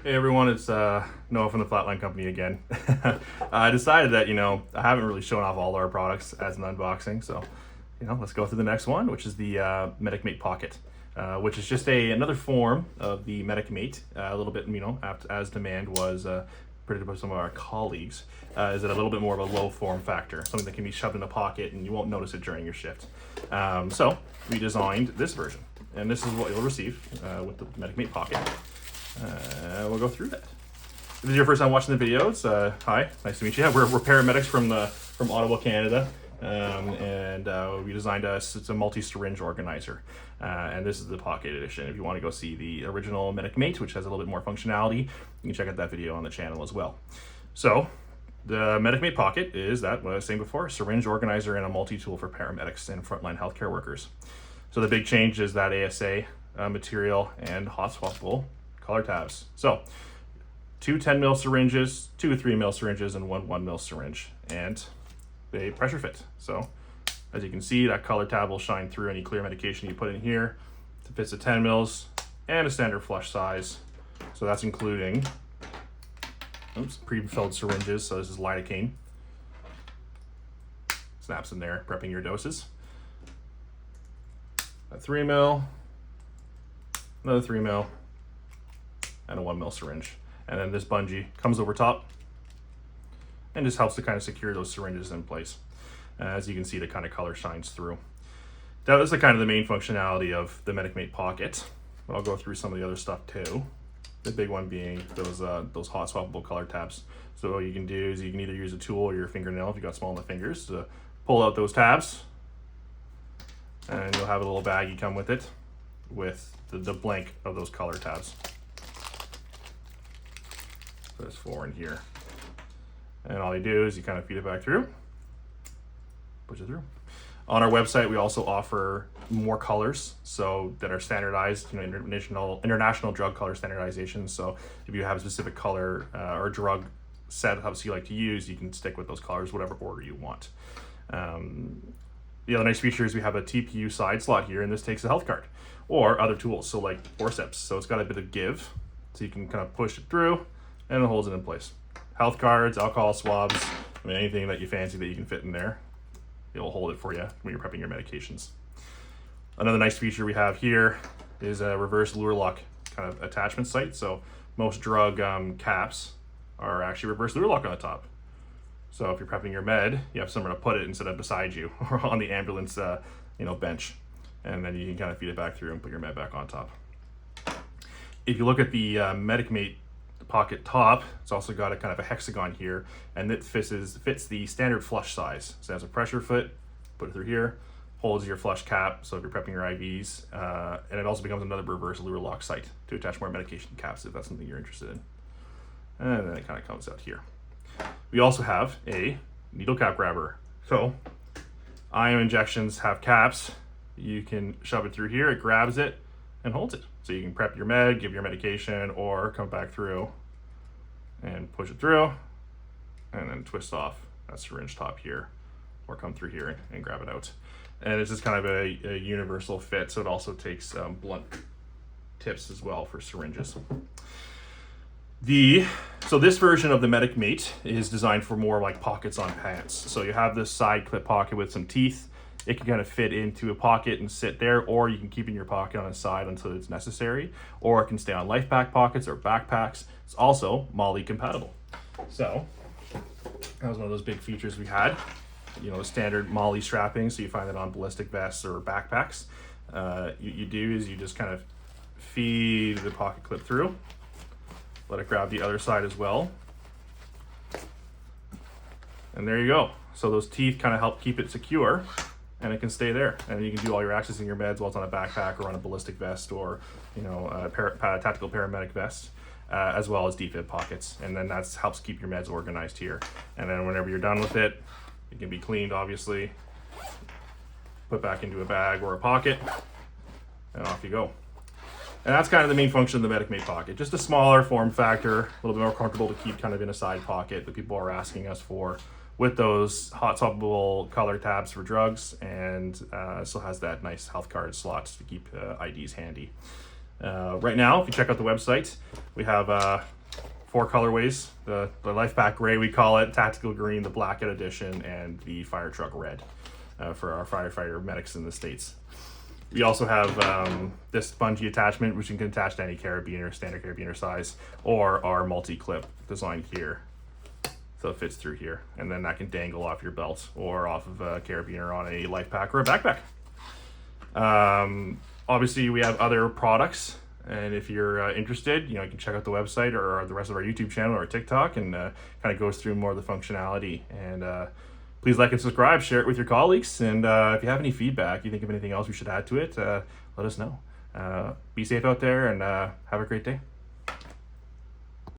Hey everyone, it's Noah from the Flatline Company again. I decided that, I haven't really shown off all our products as an unboxing, so, let's go through the next one, which is the MedicMate Pocket, which is just another form of the MedicMate, a little bit, as demand was predicted by some of our colleagues, is it a little bit more of a low form factor, something that can be shoved in a pocket and you won't notice it during your shift. So we designed this version, and this is what you'll receive with the MedicMate Pocket. We'll go through that. If this is your first time watching the videos, hi, nice to meet you. We're paramedics from Ottawa, Canada, and we designed it's a multi-syringe organizer, and this is the Pocket Edition. If you want to go see the original MedicMate, which has a little bit more functionality, you can check out that video on the channel as well. So the MedicMate Pocket is that, what I was saying before, syringe organizer and a multi-tool for paramedics and frontline healthcare workers. So the big change is that ASA material and hot-swappable color tabs. So 2 10 ml syringes, 2 3 ml syringes, and 1 1 ml syringe, and they pressure fit. So as you can see, that color tab will shine through any clear medication you put in here. It fits a 10 mils and a standard flush size. So that's including pre-filled syringes. So this is lidocaine. Snaps in there, prepping your doses. A 3 ml, another 3 ml, and a 1 ml syringe. And then this bungee comes over top and just helps to kind of secure those syringes in place. As you can see, the kind of color shines through. That is the kind of the main functionality of the MedicMate Pocket. But I'll go through some of the other stuff too. The big one being those hot swappable color tabs. So what you can do is you can either use a tool or your fingernail if you got small enough fingers to pull out those tabs, and you'll have a little baggie come with it with the blank of those color tabs. So there's 4 in here. And all you do is you kind of feed it back through, push it through. On our website, we also offer more colors so that are standardized, international drug color standardization. So if you have a specific color or drug setups you like to use, you can stick with those colors, whatever order you want. The other nice feature is we have a TPU side slot here, and this takes a health card or other tools, so like forceps. So it's got a bit of give, so you can kind of push it through and it holds it in place. Health cards, alcohol swabs, anything that you fancy that you can fit in there, it'll hold it for you when you're prepping your medications. Another nice feature we have here is a reverse luer lock kind of attachment site. So most drug caps are actually reverse luer lock on the top. So if you're prepping your med, you have somewhere to put it instead of beside you or on the ambulance bench. And then you can kind of feed it back through and put your med back on top. If you look at the MedicMate Pocket top, it's also got a kind of a hexagon here, and it fits the standard flush size. So it has a pressure foot, put it through here, holds your flush cap, so if you're prepping your IVs, and it also becomes another reverse luer lock site to attach more medication caps if that's something you're interested in. And then it kind of comes out here. We also have a needle cap grabber. So IM injections have caps. You can shove it through here, it grabs it and holds it. So you can prep your med, give your medication, or come back through and push it through and then twist off that syringe top here, or come through here and grab it out. And it's just kind of a universal fit, so it also takes blunt tips as well for syringes. So this version of the MedicMate is designed for more like pockets on pants. So you have this side clip pocket with some teeth. It can kind of fit into a pocket and sit there, or you can keep it in your pocket on the side until it's necessary, or it can stay on life pack pockets or backpacks. It's also MOLLE compatible. So that was one of those big features we had. The standard MOLLE strapping, so you find that on ballistic vests or backpacks. You do is you just kind of feed the pocket clip through, let it grab the other side as well, and there you go. So those teeth kind of help keep it secure, and it can stay there, and you can do all your accessing your meds while it's on a backpack or on a ballistic vest or a tactical paramedic vest, as well as defib pockets, and then that helps keep your meds organized here. And then whenever you're done with it, it can be cleaned, obviously, put back into a bag or a pocket, and off you go. And that's kind of the main function of the MedicMate Pocket. Just a smaller form factor, a little bit more comfortable to keep kind of in a side pocket that people are asking us for, with those hot swappable color tabs for drugs, and still has that nice health card slots to keep IDs handy. Right now, if you check out the website, we have 4 colorways: the Life Pack Gray, we call it, Tactical Green, the Blackout Edition, and the Fire Truck Red for our firefighter medics in the States. We also have this bungee attachment, which you can attach to any carabiner, standard carabiner size, or our multi-clip designed here. So it fits through here, and then that can dangle off your belt or off of a carabiner on a life pack or a backpack. Obviously, we have other products, and if you're interested, you can check out the website or the rest of our YouTube channel or TikTok, and kind of goes through more of the functionality. And please like and subscribe, share it with your colleagues, and if you have any feedback, you think of anything else we should add to it, let us know. Be safe out there, and have a great day.